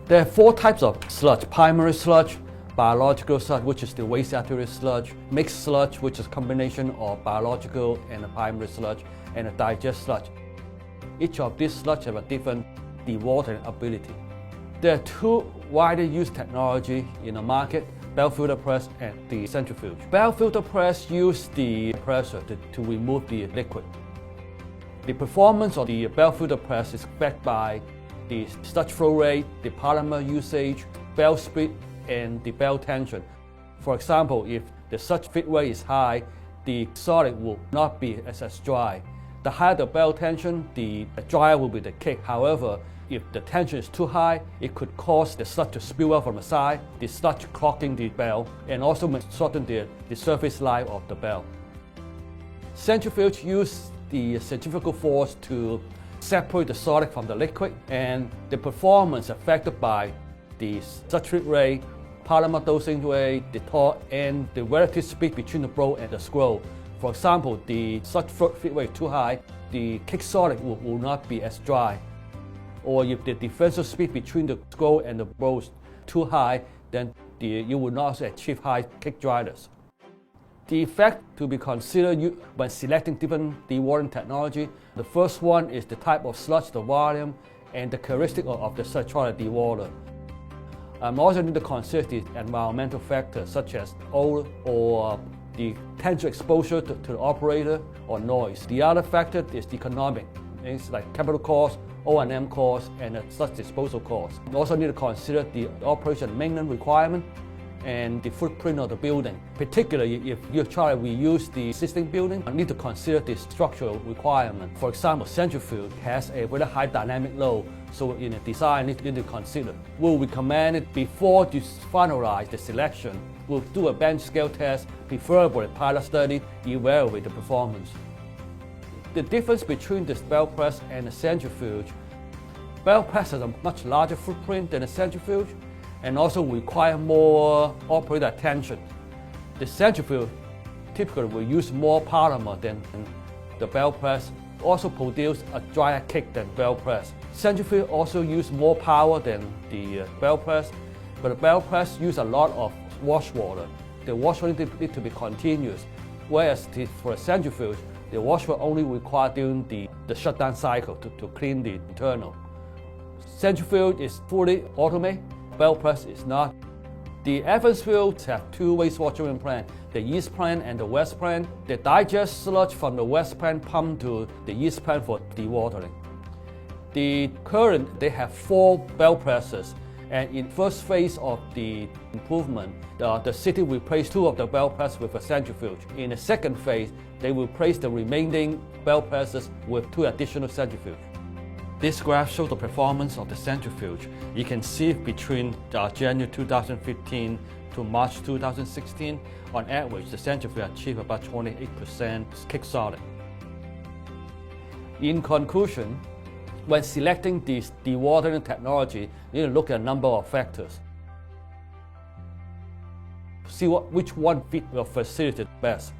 There are 4 types of sludge: primary sludge, biological sludge, which is the waste saturated sludge; mixed sludge, which is a combination of biological and a primary sludge; and a digest sludge. Each of these sludge have a different dewatering ability. There are 2 widely used technology in the market: bell filter press and the centrifuge. Bell filter press use the pressure to remove the liquid. The performance of the bell filter press is backed by the sludge flow rate, the polymer usage, bell speed, and the bell tension. For example, if the sludge feed rate is high, the solid will not be as dry. The higher the bell tension, the drier will be the cake. However, if the tension is too high, it could cause the sludge to spill out from the side, the sludge clogging the bell, and also shorten the surface life of the bell. Centrifuge use the centrifugal force to separate the solid from the liquid, and the performance affected by the sludge feed rate, polymer dosing rate, the torque, and the relative speed between the blow and the scroll. For example, the sludge feed rate too high, the cake solid will not be as dry. Or if the differential speed between the scroll and the blow is too high, then you will not achieve high cake dryness. The effect to be considered when selecting different dewatering technology: the first one is the type of sludge, the volume, and the characteristic of the sludge dewater. Also need to consider the environmental factors such as odor or the potential exposure to the operator or noise. The other factor is the economic. It's like capital costs, O&M costs, and sludge disposal costs. You also need to consider the operation and maintenance requirement and the footprint of the building. Particularly if you're trying to reuse the existing building, you need to consider the structural requirement. For example, centrifuge has a very high dynamic load, so in the design you need to consider. We'll recommend it before you finalize the selection. We'll do a bench scale test, preferably a pilot study, evaluate the performance. The difference between the bell press and the centrifuge: bell press has a much larger footprint than the centrifuge, and also require more operator attention. The centrifuge typically will use more polymer than the bell press, also produce a drier cake than bell press. Centrifuge also use more power than the bell press, but the bell press use a lot of wash water. The wash water need to be continuous, whereas for a centrifuge, the wash water only required during the shutdown cycle to clean the internal. Centrifuge is fully automated. Bell press is not. The Evansville have 2 wastewater treatment plants, the east plant and the west plant. The digest sludge from the west plant pumped to the east plant for dewatering. They have 4 bell presses, and in first phase of the improvement, the city replaced 2 of the bell presses with a centrifuge. In the second phase, they will replace the remaining bell presses with 2 additional centrifuges. This graph shows the performance of the centrifuge. You can see between January 2015 to March 2016, on average, the centrifuge achieved about 28% cake solid. In conclusion, when selecting this dewatering technology, you need to look at a number of factors. See which one fit your facility best.